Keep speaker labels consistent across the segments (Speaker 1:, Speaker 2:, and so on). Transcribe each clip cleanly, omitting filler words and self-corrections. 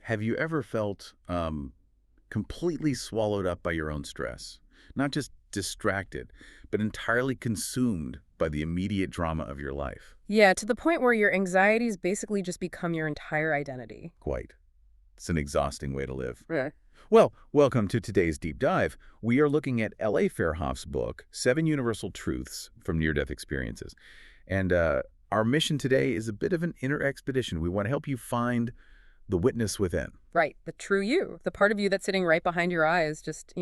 Speaker 1: Have you ever felt completely swallowed up by your own stress? Not just distracted, but entirely consumed by the immediate drama of your life?
Speaker 2: Yeah, to the point where your anxieties basically just become your entire identity.
Speaker 1: Quite. It's an exhausting way to live.
Speaker 2: Yeah.
Speaker 1: Well, welcome to today's deep dive. We are looking at L.A. Fairhoff's book, Seven Universal Truths from Near-Death Experiences. And our mission today is a bit of an inner expedition. We want to help you find the witness within.
Speaker 2: Right, the true you, the part of you that's sitting right behind your eyes, just,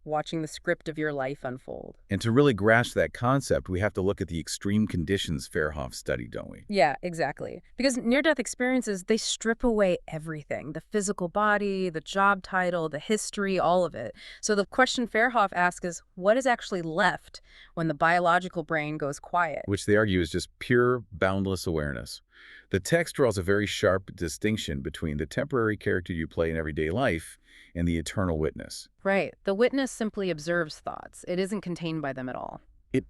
Speaker 2: watching the script of your life unfold.
Speaker 1: And to really grasp that concept, we have to look at the extreme conditions Fairhoff studied, don't we?
Speaker 2: Yeah, exactly. Because near-death experiences, they strip away everything, the physical body, the job title, the history, all of it. So the question Fairhoff asks is, what is actually left when the biological brain goes quiet?
Speaker 1: Which they argue is just pure, boundless awareness. The text draws a very sharp distinction between the temporary character you play in everyday life and the eternal witness.
Speaker 2: Right. The witness simply observes thoughts. It isn't contained by them at all.
Speaker 1: It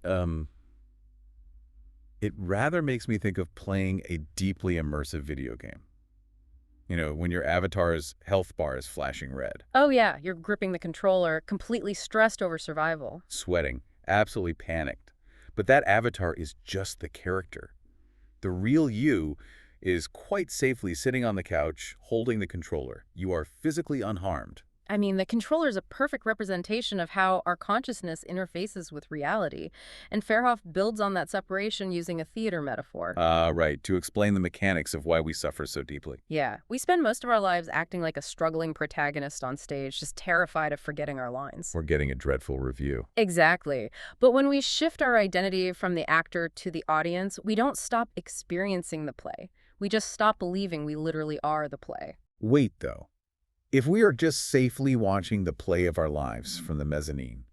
Speaker 1: rather makes me think of playing a deeply immersive video game. You know, when your avatar's health bar is flashing red,
Speaker 2: Oh yeah, you're gripping the controller, completely stressed over survival.
Speaker 1: sweating, absolutely panicked. But that avatar is just the character. The real you is quite safely sitting on the couch, holding the controller. You are physically unharmed.
Speaker 2: I mean, the controller is a perfect representation of how our consciousness interfaces with reality. And Fairhoff builds on that separation using a theater metaphor.
Speaker 1: Right, to explain the mechanics of why we suffer so deeply.
Speaker 2: Yeah, we spend most of our lives acting like a struggling protagonist on stage, just terrified of forgetting our lines.
Speaker 1: We're getting a dreadful review.
Speaker 2: Exactly. But when we shift our identity from the actor to the audience, we don't stop experiencing the play. We just stop believing we literally are the play.
Speaker 1: Wait, though. If we are just safely watching the play of our lives from the mezzanine,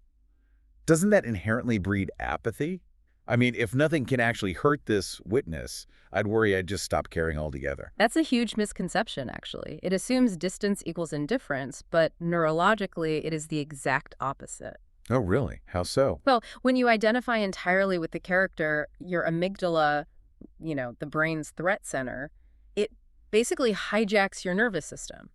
Speaker 1: doesn't that inherently breed apathy? I mean, if nothing can actually hurt this witness, I'd worry I'd just stop caring altogether.
Speaker 2: That's a huge misconception, actually. It assumes distance equals indifference, but neurologically, it is the exact opposite.
Speaker 1: Oh, really? How so?
Speaker 2: Well, when you identify entirely with the character, your amygdala, the brain's threat center, it basically hijacks your nervous system,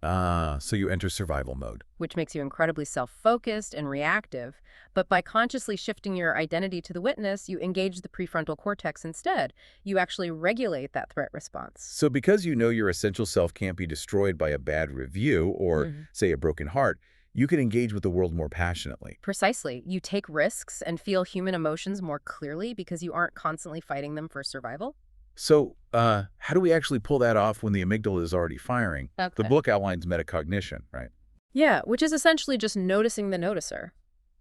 Speaker 1: So you enter survival mode.
Speaker 2: which makes you incredibly self-focused and reactive. But by consciously shifting your identity to the witness, you engage the prefrontal cortex instead. You actually regulate that threat response.
Speaker 1: So because you know your essential self can't be destroyed by a bad review or, say, a broken heart, you can engage with the world more passionately.
Speaker 2: Precisely. You take risks and feel human emotions more clearly because you aren't constantly fighting them for survival.
Speaker 1: So, how do we actually pull that off when the amygdala is already firing? The
Speaker 2: Okay.
Speaker 1: book outlines metacognition, right?
Speaker 2: Yeah, which is essentially just noticing the noticer.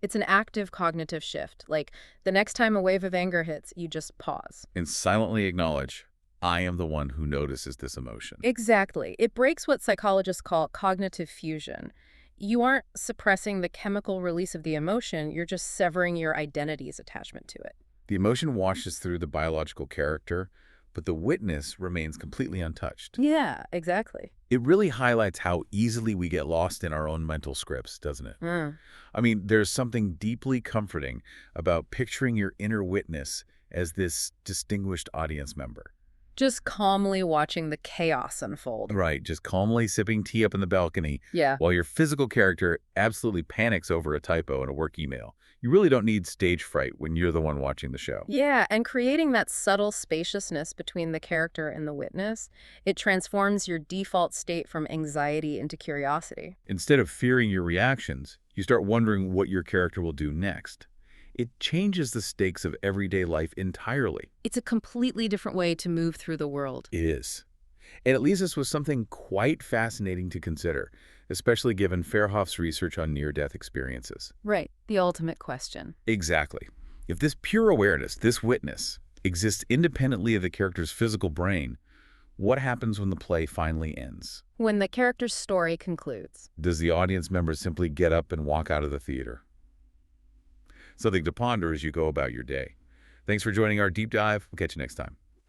Speaker 2: It's an active cognitive shift. Like, the next time a wave of anger hits, you just pause.
Speaker 1: And silently acknowledge, I am the one who notices this emotion.
Speaker 2: Exactly. It breaks what psychologists call cognitive fusion. You aren't suppressing the chemical release of the emotion, you're just severing your identity's attachment to it.
Speaker 1: The emotion washes through the biological character, but the witness remains completely untouched.
Speaker 2: Yeah, exactly.
Speaker 1: It really highlights how easily we get lost in our own mental scripts, doesn't it? I mean, there's something deeply comforting about picturing your inner witness as this distinguished audience member.
Speaker 2: Just calmly watching the chaos unfold.
Speaker 1: Right, just calmly sipping tea up in the balcony
Speaker 2: Yeah.
Speaker 1: while your physical character absolutely panics over a typo in a work email. You really don't need stage fright when you're the one watching the show.
Speaker 2: Yeah, and creating that subtle spaciousness between the character and the witness, it transforms your default state from anxiety into curiosity.
Speaker 1: Instead of fearing your reactions, you start wondering what your character will do next. It changes the stakes of everyday life entirely.
Speaker 2: It's a completely different way to move through the world.
Speaker 1: It is. And it leaves us with something quite fascinating to consider, especially given Fairhoff's research on near-death experiences.
Speaker 2: Right, the ultimate question.
Speaker 1: Exactly. If this pure awareness, this witness, exists independently of the character's physical brain, what happens when the play finally ends?
Speaker 2: When the character's story concludes.
Speaker 1: Does the audience member simply get up and walk out of the theater? Something to ponder as you go about your day. Thanks for joining our deep dive. We'll catch you next time.